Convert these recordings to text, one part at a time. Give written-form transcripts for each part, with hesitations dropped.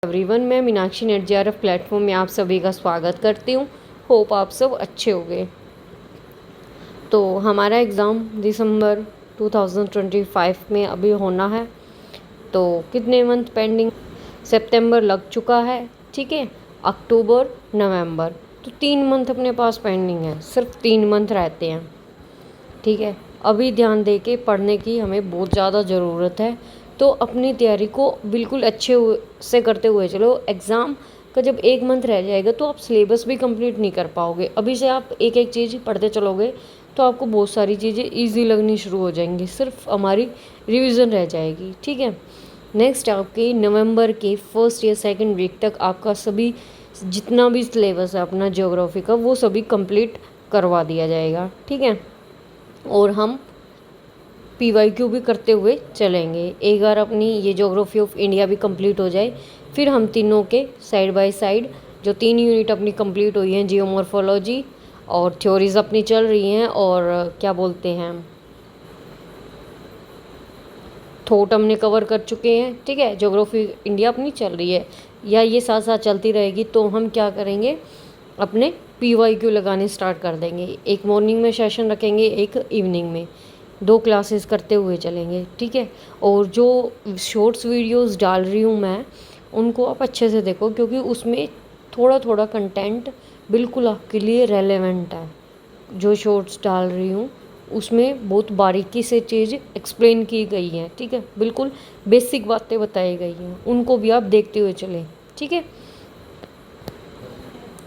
Everyone, मैं Meenakshi net JRF platform में आप सभी का स्वागत करती हूँ। होप आप सब अच्छे होंगे। तो हमारा एग्ज़ाम दिसंबर 2025 में अभी होना है। तो कितने मंथ पेंडिंग? सितंबर लग चुका है, ठीक है। अक्टूबर, नवंबर, तो 3 मंथ अपने पास पेंडिंग है। सिर्फ 3 मंथ रहते हैं, ठीक है। अभी ध्यान दे के पढ़ने की हमें बहुत ज़्यादा ज़रूरत है। तो अपनी तैयारी को बिल्कुल अच्छे से करते हुए चलो। एग्ज़ाम का जब 1 मंथ रह जाएगा तो आप सिलेबस भी कंप्लीट नहीं कर पाओगे। अभी से आप एक एक चीज़ पढ़ते चलोगे तो आपको बहुत सारी चीज़ें ईजी लगनी शुरू हो जाएंगी। सिर्फ हमारी रिवीजन रह जाएगी, ठीक है। नेक्स्ट आपके नवंबर के फर्स्ट या सेकंड वीक तक आपका सभी जितना भी सिलेबस है अपना ज्योग्राफी का, वो सभी कंप्लीट करवा दिया जाएगा, ठीक है। और हम PYQ भी करते हुए चलेंगे। एक बार अपनी ये ज्योग्राफी ऑफ इंडिया भी कंप्लीट हो जाए, फिर हम तीनों के साइड बाय साइड जो 3 यूनिट अपनी कंप्लीट हुई हैं, जियोमॉर्फोलॉजी और थ्योरीज अपनी चल रही हैं, और क्या बोलते हैं, थॉट हमने कवर कर चुके हैं, ठीक है। ज्योग्राफी इंडिया अपनी चल रही है, या ये साथ साथ चलती रहेगी तो हम क्या करेंगे, अपने PYQ लगाने स्टार्ट कर देंगे। एक मॉर्निंग में सेशन रखेंगे, एक इवनिंग में, 2 क्लासेस करते हुए चलेंगे, ठीक है। और जो शॉर्ट्स वीडियोस डाल रही हूँ मैं, उनको आप अच्छे से देखो, क्योंकि उसमें थोड़ा थोड़ा कंटेंट बिल्कुल आपके लिए रेलेवेंट है। जो शॉर्ट्स डाल रही हूँ उसमें बहुत बारीकी से चीज़ एक्सप्लेन की गई है, ठीक है। बिल्कुल बेसिक बातें बताई गई हैं, उनको भी आप देखते हुए चलें, ठीक है।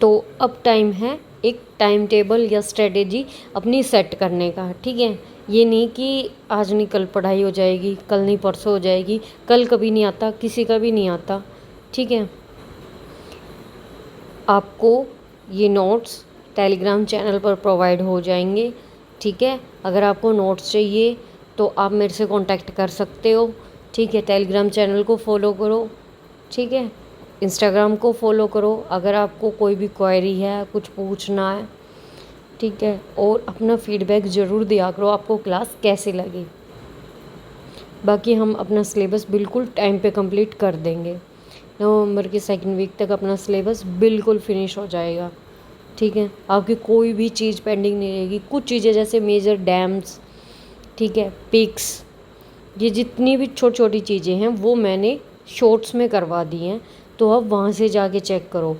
तो अब टाइम है एक टाइम टेबल या स्ट्रेटेजी अपनी सेट करने का, ठीक है। ये नहीं कि आज नहीं कल पढ़ाई हो जाएगी, कल नहीं परसों हो जाएगी। कल कभी नहीं आता, किसी का भी नहीं आता, ठीक है। आपको ये नोट्स टेलीग्राम चैनल पर प्रोवाइड हो जाएंगे, ठीक है। अगर आपको नोट्स चाहिए तो आप मेरे से कांटेक्ट कर सकते हो, ठीक है। टेलीग्राम चैनल को फॉलो करो, ठीक है। इंस्टाग्राम को फॉलो करो अगर आपको कोई भी क्वेरी है, कुछ पूछना है, ठीक है। और अपना फीडबैक ज़रूर दिया करो, आपको क्लास कैसी लगी। बाकी हम अपना सिलेबस बिल्कुल टाइम पे कंप्लीट कर देंगे। नवंबर के सेकंड वीक तक अपना सिलेबस बिल्कुल फिनिश हो जाएगा, ठीक है। आपकी कोई भी चीज़ पेंडिंग नहीं रहेगी। कुछ चीज़ें जैसे मेजर डैम्स, ठीक है, पिक्स, ये जितनी भी छोटी छोटी चीज़ें हैं वो मैंने शॉर्ट्स में करवा दी हैं, तो अब वहाँ से जाके चेक करो।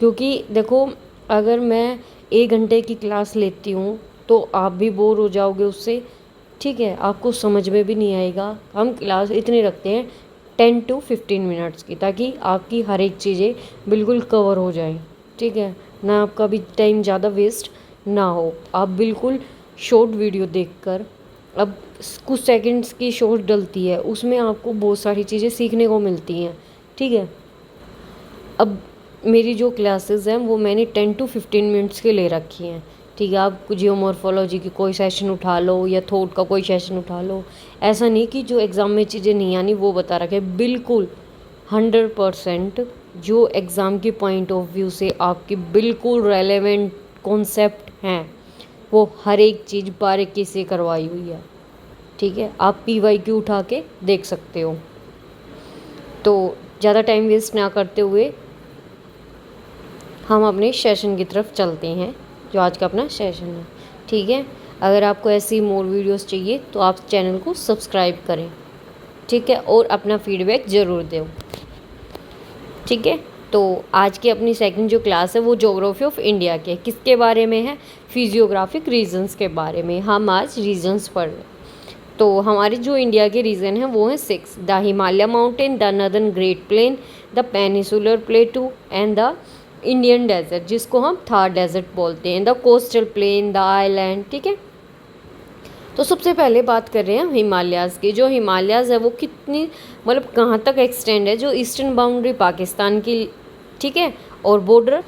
क्योंकि देखो, अगर मैं 1 घंटे की क्लास लेती हूँ तो आप भी बोर हो जाओगे उससे, ठीक है। आपको समझ में भी नहीं आएगा। हम क्लास इतनी रखते हैं 10 to 15 मिनट्स की, ताकि आपकी हर एक चीज़ें बिल्कुल कवर हो जाएं, ठीक है ना। आपका भी टाइम ज़्यादा वेस्ट ना हो। आप बिल्कुल शॉर्ट वीडियो देखकर, अब कुछ सेकंड्स की शॉर्ट डलती है, उसमें आपको बहुत सारी चीज़ें सीखने को मिलती हैं, ठीक है। अब मेरी जो क्लासेस हैं वो मैंने 10 to 15 मिनट्स के ले रखी हैं, ठीक है। आप जियोमॉर्फोलॉजी की कोई सेशन उठा लो या थॉट का कोई सेशन उठा लो। ऐसा नहीं कि जो एग्ज़ाम में चीज़ें नहीं आनी वो बता रखे, बिल्कुल 100% जो एग्ज़ाम के पॉइंट ऑफ व्यू से आपकी बिल्कुल रेलेवेंट कॉन्सेप्ट हैं, वो हर एक चीज़ बारीकी से करवाई हुई है, ठीक है। आप PYQ उठा के देख सकते हो। तो ज़्यादा टाइम वेस्ट ना करते हुए हम अपने सेशन की तरफ चलते हैं, जो आज का अपना सेशन है, ठीक है। अगर आपको ऐसी मोर वीडियोस चाहिए तो आप चैनल को सब्सक्राइब करें, ठीक है। और अपना फीडबैक ज़रूर दो, ठीक है। तो आज की अपनी सेकंड जो क्लास है वो ज्योग्राफी ऑफ इंडिया के किसके बारे में है, फिजियोग्राफिक रीजन्स के बारे में। हम आज रीजन्स पढ़ रहे हैं। तो हमारे जो इंडिया के रीजन हैं वो हैं 6: the Himalaya mountain, the northern great plain, the peninsular plateau and the Indian desert, जिसको हम थार डेजर्ट बोलते हैं, the coastal plain, the island, ठीक है। तो सबसे पहले बात कर रहे हैं हिमालयाज़ की। जो हिमालयाज़ है वो कितनी, मतलब कहाँ तक एक्सटेंड है, जो ईस्टर्न बाउंड्री पाकिस्तान की, ठीक है, और बॉर्डर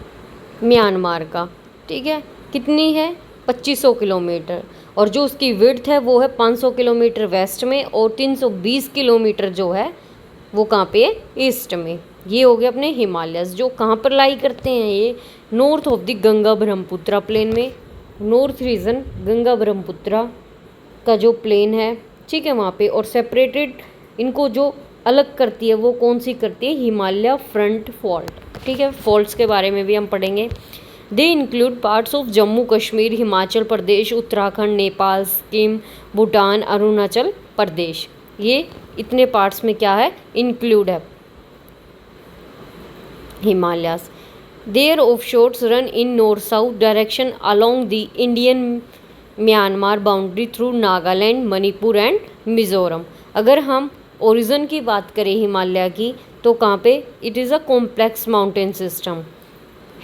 म्यांमार का, ठीक है, कितनी है 2500 किलोमीटर। और जो उसकी विड्थ है वो है 500 किलोमीटर वेस्ट में, और 320 किलोमीटर जो है वो कहाँ पे है, ईस्ट में। ये हो गए अपने हिमालयस, जो कहाँ पर लाई करते हैं, ये north of the Ganga Brahmaputra plain में। नॉर्थ रीजन गंगा ब्रह्मपुत्रा का जो प्लेन है, ठीक है, वहाँ पे। और सेपरेटेड इनको जो अलग करती है वो कौन सी करती है, हिमालय फ्रंट फॉल्ट। ठीक है, फॉल्ट्स के बारे में भी हम पढ़ेंगे। They include parts of Jammu Kashmir, Himachal Pradesh, Uttarakhand, Nepal, Sikkim, Bhutan, Arunachal Pradesh. ये इतने पार्ट्स में क्या है, इंक्लूड है Himalayas. Their offshores run in north south direction along the Indian Myanmar boundary through Nagaland, Manipur and Mizoram. अगर हम ओरिजिन की बात करें हिमालय की, तो कहाँ पे, it is a complex mountain system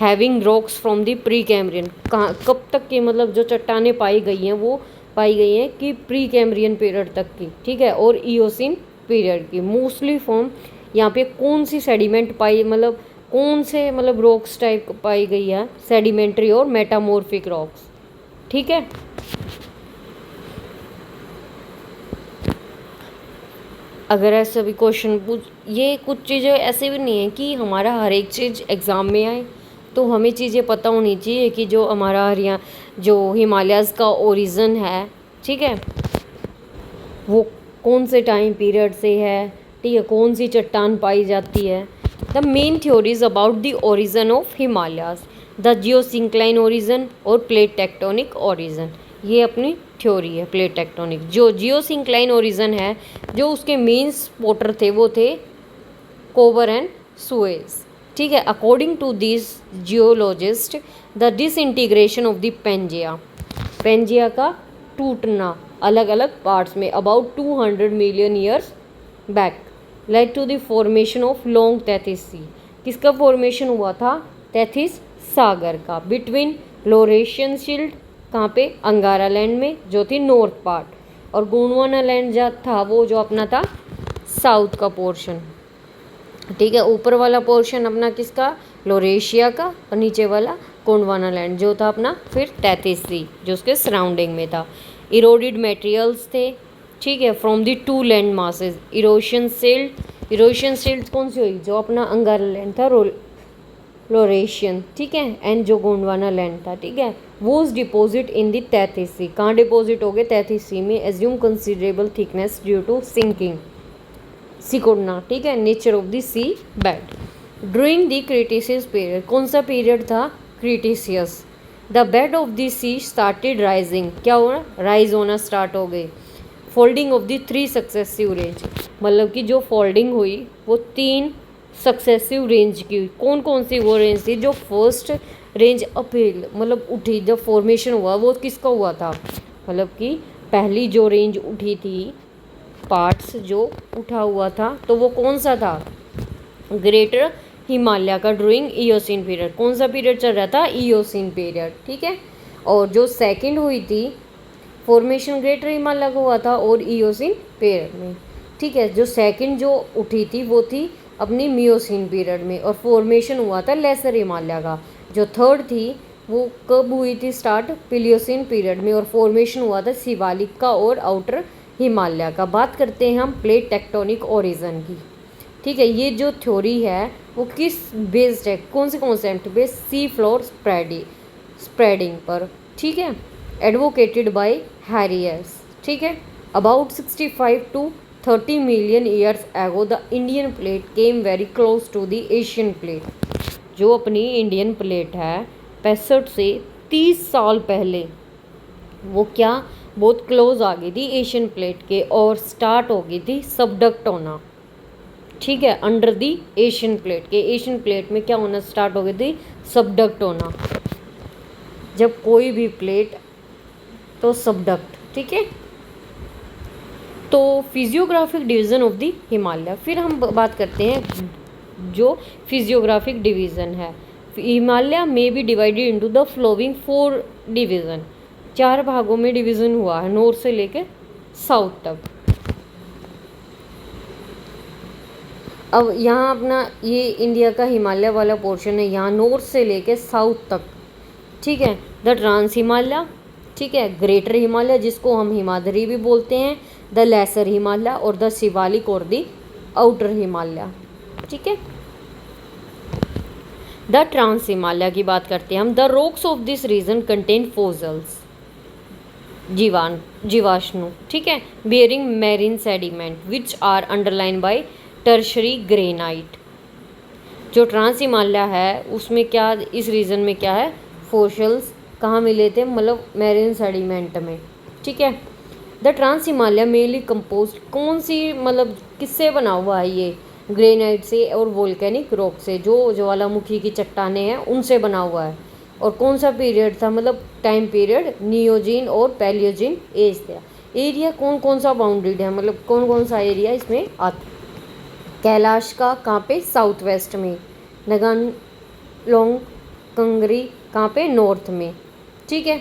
having rocks from the pre Cambrian. कहाँ कब तक की, मतलब जो चट्टानें पाई गई हैं वो पाई गई हैं कि प्री कैम्ब्रियन पीरियड तक की। ठीक है, और ईओसिन पीरियड की। मोस्टली फॉर्म यहाँ पे कौन सी सेडिमेंट पाई, मतलब कौन से मतलब रॉक्स टाइप पाई गई है, सेडिमेंट्री और मेटामॉर्फिक रॉक्स। ठीक है, अगर ऐसे भी क्वेश्चन पूछ, ये कुछ चीज़ें ऐसे भी नहीं है कि हमारा हर एक चीज़ एग्ज़ाम में आए, तो हमें चीज़ें पता होनी चाहिए कि जो हमारा जो हिमालयाज़ का ओरिजिन है, ठीक है, वो कौन से टाइम पीरियड से है, ठीक है, कौन सी चट्टान पाई जाती है। The main theories about the origin of Himalayas, the geosyncline origin और प्लेट टेक्टोनिक ओरिजिन। ये अपनी थ्योरी है प्लेट टेक्टोनिक। जो जियोसिंक्लाइन ओरिजिन है, जो उसके मेन स्पॉटर थे वो थे कोबर एंड सुएज। ठीक है, according to this geologist, the disintegration of the Pangaea का टूटना अलग अलग पार्ट्स में about 200 million years back led to the formation of long Tethys sea. किसका फॉर्मेशन हुआ था, तैथिस सागर का, बिटवीन लोरेशियन शील्ड, कहाँ पे, अंगारा लैंड में, जो थी नॉर्थ पार्ट, और गोंडवाना लैंड जो था वो जो अपना था साउथ का पोर्शन। ठीक है, ऊपर वाला पोर्शन अपना किसका, लोरेशिया का, और नीचे वाला गोंडवाना लैंड जो था अपना फिर तैथिस सी जो उसके सराउंडिंग में था। इरोडेड मटेरियल्स थे, ठीक है, from the two land masses. Erosion silt कौन सी हुई, जो अपना अंगारा लैंड था लोरेशियन, ठीक है, एंड जो गोंडवाना लैंड था, ठीक है, was deposit in the Tethys sea. कहाँ डिपोजिट हो गए, तैथिस सी में। Assume considerable thickness due to sinking सिकुड़ना, ठीक है, nature of the sea bed. During the Cretaceous period, कौन सा पीरियड था, Cretaceous, the bed of the sea started rising, क्या हो रहा, राइज होना स्टार्ट हो गई। Folding of the 3 successive range, मतलब कि जो फोल्डिंग हुई वो 3 सक्सेसिव रेंज की हुई। कौन कौन सी वो रेंज थी, जो फर्स्ट रेंज अपील मतलब उठी, जब फॉर्मेशन हुआ वो किसका हुआ था, मतलब कि पहली जो रेंज उठी थी, पार्ट्स जो उठा हुआ था, तो वो कौन सा था, ग्रेटर हिमालय का ड्यूरिंग ईओसिन पीरियड। कौन सा पीरियड चल रहा था, ईओसिन पीरियड, ठीक है। और जो सेकंड हुई थी फॉर्मेशन ग्रेटर हिमालय का हुआ था और ईओसिन पीरियड में, ठीक है। जो सेकंड जो उठी थी वो थी अपनी मियोसिन पीरियड में, और फॉर्मेशन हुआ था लेसर हिमालय का। जो थर्ड थी वो कब हुई थी स्टार्ट, प्लियोसिन पीरियड में, और फॉर्मेशन हुआ था शिवालिक का और आउटर हिमालय का। बात करते हैं हम प्लेट टेक्टोनिक ओरिजिन की, ठीक है। ये जो थ्योरी है वो किस बेस्ड है, कौन से concept based, sea floor spreading पर, ठीक है, एडवोकेटेड बाय हैरियस, ठीक है। About 65 to 30 million years ago the Indian plate came very close to the Asian plate. जो अपनी इंडियन प्लेट है 65 से 30 साल पहले वो क्या बहुत क्लोज आ गई थी एशियन प्लेट के, और स्टार्ट हो गई थी सबडक्ट होना, ठीक है, अंडर दी एशियन प्लेट के। एशियन प्लेट में क्या होना स्टार्ट हो गई थी, सबडक्ट होना। जब कोई भी प्लेट तो सबडक्ट, ठीक है। तो physiographic division of the Himalaya, फिर हम बात करते हैं जो फिजियोग्राफिक डिवीज़न है। हिमालय में भी divided into the flowing 4 division, 4 भागों में डिवीज़न हुआ है, नॉर्थ से लेकर साउथ तक। अब यहाँ अपना ये इंडिया का हिमालय वाला पोर्शन है, यहाँ नॉर्थ से लेकर साउथ तक, ठीक है। द ट्रांस हिमालय, ठीक है, ग्रेटर हिमालय जिसको हम हिमाद्री भी बोलते हैं, द लेसर हिमालय और द शिवालिक और द आउटर हिमालय, ठीक है। द ट्रांस हिमालय की बात करते हैं हम। The rocks of this region contain fossils, जीवाश्नु, ठीक है, bearing marine sediment which are underline by tertiary granite. जो ट्रांस हिमालय है उसमें क्या, इस रीजन में क्या है, फोसिल्स कहाँ मिले थे, मतलब मैरीन सेडिमेंट में। ठीक है। The trans Himalaya mainly compose कौन सी, मतलब किससे बना हुआ है ये, ग्रेनाइट से और वोल्केनिक रॉक से, जो ज्वालामुखी की चट्टानें हैं उनसे बना हुआ है। और कौन सा पीरियड था, मतलब टाइम पीरियड नियोजिन और पैलियोजिन एज था। एरिया कौन कौन सा बाउंड्रीड है, मतलब कौन कौन सा एरिया इसमें आता। कैलाश का कहाँ पे, साउथ वेस्ट में। नगानलोंग कंगरी कहाँ पे, नॉर्थ में। ठीक है।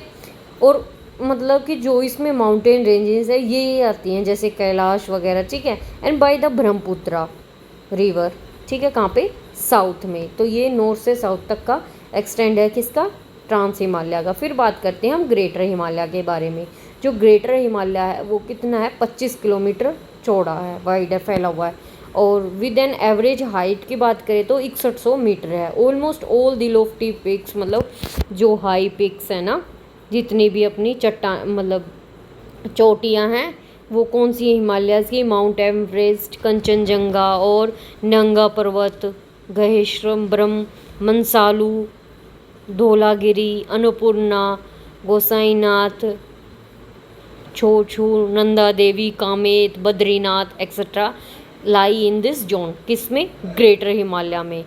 और मतलब कि जो इसमें माउंटेन रेंजेस है ये आती हैं, जैसे कैलाश वगैरह। ठीक है। And by the Brahmaputra river. ठीक है, कहाँ पे, साउथ में। तो ये नॉर्थ से साउथ तक का एक्सटेंड है किसका, ट्रांस हिमालय का। फिर बात करते हैं हम ग्रेटर हिमालय के बारे में। जो ग्रेटर हिमालय है वो कितना है, 25 किलोमीटर चौड़ा है, वाइड है, फैला हुआ है। और विद एन एवरेज हाइट की बात करें तो 6100 मीटर है। Almost all the lofty peaks, मतलब जो हाई पिक्स है ना, जितनी भी अपनी चट्टान, मतलब चोटियाँ हैं, वो कौन सी हिमालयाज़ की, माउंट एवरेस्ट, कंचनजंगा और नंगा पर्वत, गहेश्वरम, मनसालू, धौलागिरी, अन्नपूर्णा, गोसाईनाथ, छोछू, Nanda Devi, Kamet, Badrinath etcetera lie in this zone. किस में, ग्रेटर हिमालय में।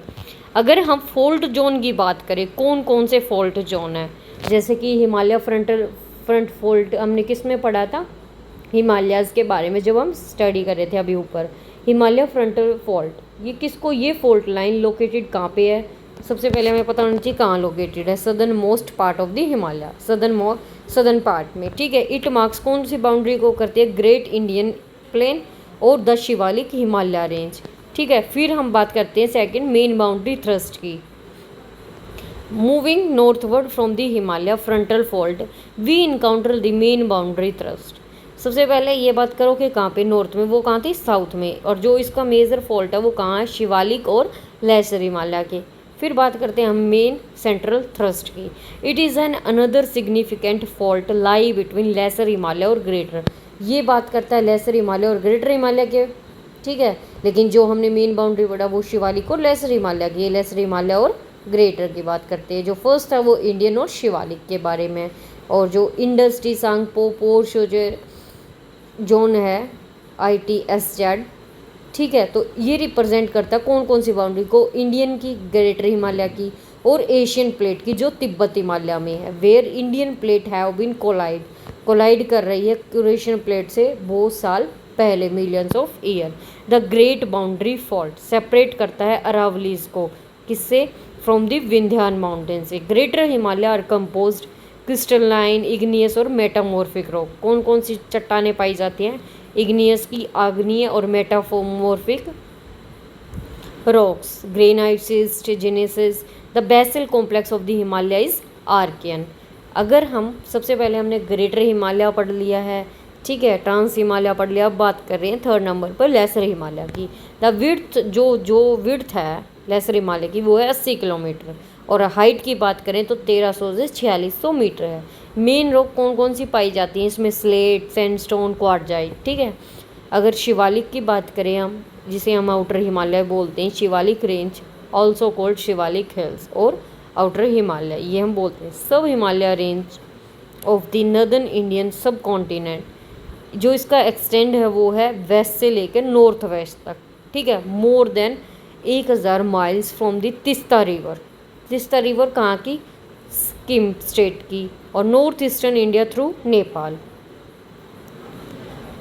अगर हम फॉल्ट जोन की बात करें, कौन कौन से फॉल्ट जोन है, जैसे कि हिमालय फ्रंट फॉल्ट हमने किस में पढ़ा था, हिमालयाज़ के बारे में जब हम स्टडी कर रहे थे अभी ऊपर। हिमालय फ्रंटल फॉल्ट, ये किसको, ये फॉल्ट लाइन लोकेटेड कहाँ पे है, सबसे पहले हमें पता होना चाहिए कहाँ लोकेटेड है। Southern most part of the Himalaya, southern part में। ठीक है। इट मार्क्स कौन सी बाउंड्री को करती है, ग्रेट इंडियन प्लेन और द शिवालिक हिमालय रेंज। ठीक है। फिर हम बात करते हैं सेकंड, मेन बाउंड्री थ्रस्ट की। Moving northward from the Himalaya frontal fault we encounter the main boundary thrust. सबसे पहले ये बात करो कि कहाँ पे, नॉर्थ में, वो कहाँ थी, साउथ में। और जो इसका मेजर फॉल्ट है वो कहाँ है, शिवालिक और लेसर हिमालय के। फिर बात करते हैं हम मेन सेंट्रल थ्रस्ट की। It is an another significant fault lie between lesser Himalaya और ग्रेटर। ये बात करता है लेसर हिमालय और ग्रेटर हिमालय के। ठीक है। लेकिन जो हमने मेन बाउंड्री पढ़ा वो शिवालिक और लेसर हिमालय की, लेसर हिमालय और ग्रेटर की बात करते हैं। जो फर्स्ट है वो इंडियन और शिवालिक के बारे में। और जो इंडस टी सांगपो पोर्शोजर जोन है, ITSZ। ठीक है। तो ये रिप्रेजेंट करता है कौन कौन सी बाउंड्री को, इंडियन की, ग्रेटर हिमालय की, और एशियन प्लेट की जो तिब्बत हिमालय में है। Where Indian plate have been collide कर रही है यूरेशियन प्लेट से बहुत साल पहले, millions of year. The great boundary fault separate करता है अरावलीज को किससे, फ्रॉम द विंध्यान माउंटेन से। Greater Himalaya are composed crystalline, igneous और मेटामॉर्फिक रॉक। कौन कौन सी चट्टानें पाई जाती हैं, इग्नियस की, आग्नेय और metamorphic rocks, granite, schist, gneisses. The basal complex of the Himalaya is Archaean. अगर हम सबसे पहले हमने ग्रेटर हिमालय पढ़ लिया है, ठीक है, ट्रांस हिमालय पढ़ लिया। अब बात कर रहे हैं थर्ड नंबर पर लेसर हिमालय की। द विड्थ, जो विड्थ है लेसर हिमालय की वो है 80 किलोमीटर। और हाइट की बात करें तो 1300 से 4600 मीटर है। मेन रॉक कौन कौन सी पाई जाती हैं इसमें, स्लेट, सैंडस्टोन, क्वार्टजाइट। ठीक है। अगर शिवालिक की बात करें हम, जिसे हम आउटर हिमालय बोलते हैं, Shivalik range also called Shivalik hills और आउटर हिमालय, ये हम बोलते हैं। सब Himalaya range of the northern Indian सब कॉन्टिनेंट, जो इसका एक्सटेंड है वो है वेस्ट से लेकर नॉर्थ वेस्ट तक। ठीक है। More than 1000 miles from the Teesta river. Teesta river कहाँ की, सिक्किम स्टेट की। और north eastern India through Nepal.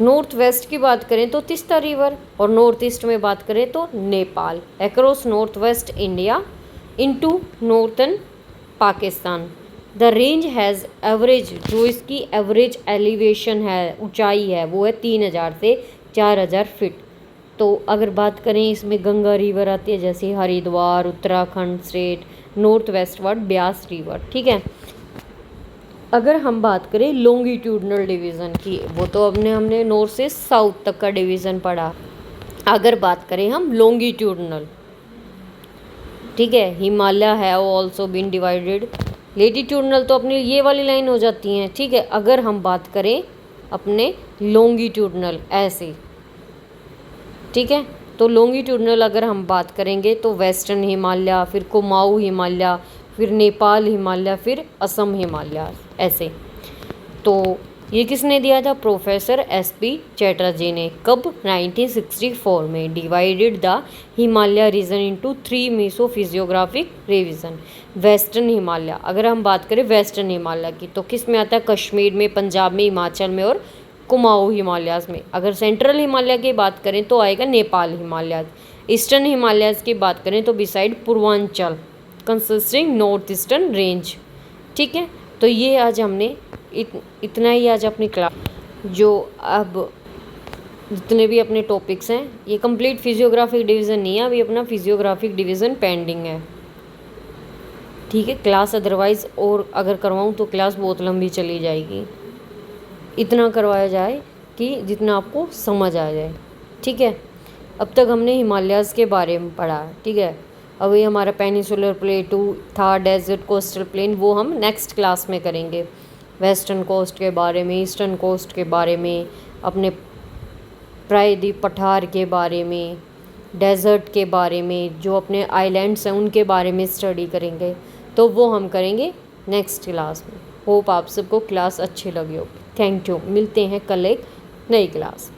North west की बात करें तो तिस्ता रिवर, और नॉर्थ ईस्ट में बात करें तो Nepal. Across north west India into northern Pakistan. The range has average, जो इसकी एवरेज एलिवेशन है, ऊंचाई है, वो है 3000 से 4000 फीट। तो अगर बात करें इसमें गंगा रिवर आती है, जैसे Haridwar, Uttarakhand state, north westward Beas river. ठीक है। अगर हम बात करें लॉन्गिट्यूडनल डिवीज़न की, वो तो हमने नॉर्थ से साउथ तक का डिवीज़न पढ़ा। अगर बात करें हम लॉन्गिट्यूडनल, ठीक है, हिमालय है वो ऑल्सो बीन डिवाइडेड। लेटीट्यूडनल तो अपनी ये वाली लाइन हो जाती हैं। ठीक है। अगर हम बात करें अपने लॉन्गिट्यूडनल ऐसे, ठीक है, तो लॉन्गिट्यूडनल अगर हम बात करेंगे तो वेस्टर्न हिमालय, फिर कुमाऊं हिमालय, फिर नेपाल हिमालय, फिर असम हिमालय, ऐसे। तो ये किसने दिया था? प्रोफेसर SP चैटर्जी ने। कब? 1964 में। Divided the Himalaya region into 3 mesophysiographic region. Western Himalaya, अगर हम बात करें वेस्टर्न हिमालय की, तो किस में आता है? कश्मीर में, पंजाब में, हिमाचल में और कुमाऊं हिमालयाज में। अगर सेंट्रल हिमालय की बात करें तो आएगा नेपाल हिमालयाज। ईस्टर्न हिमालयाज की बात करें तो beside Purvanchal, consisting north eastern range. ठीक है, तो ये आज हमने इतना ही आज अपनी क्लास, जो अब जितने भी अपने टॉपिक्स हैं, ये कंप्लीट फिजियोग्राफिक डिवीज़न नहीं है, अभी अपना फिजियोग्राफिक डिवीज़न पेंडिंग है। ठीक है, क्लास अदरवाइज़ और अगर करवाऊँ तो क्लास बहुत लंबी चली जाएगी। इतना करवाया जाए कि जितना आपको समझ आ जाए। ठीक है, अब तक हमने हिमालयाज़ के बारे में पढ़ा। ठीक है, अभी हमारा पेनिसुलर प्लेटू था, डेजर्ट, कोस्टल प्लेन, वो हम नेक्स्ट क्लास में करेंगे। वेस्टर्न कोस्ट के बारे में, ईस्टर्न कोस्ट के बारे में, अपने प्रायद्वीप पठार के बारे में, डेजर्ट के बारे में, जो अपने आइलैंड्स हैं उनके बारे में स्टडी करेंगे। तो वो हम करेंगे नेक्स्ट क्लास में। होप आप सबको क्लास अच्छी लगी हो। Thank you. मिलते हैं कल एक नई क्लास।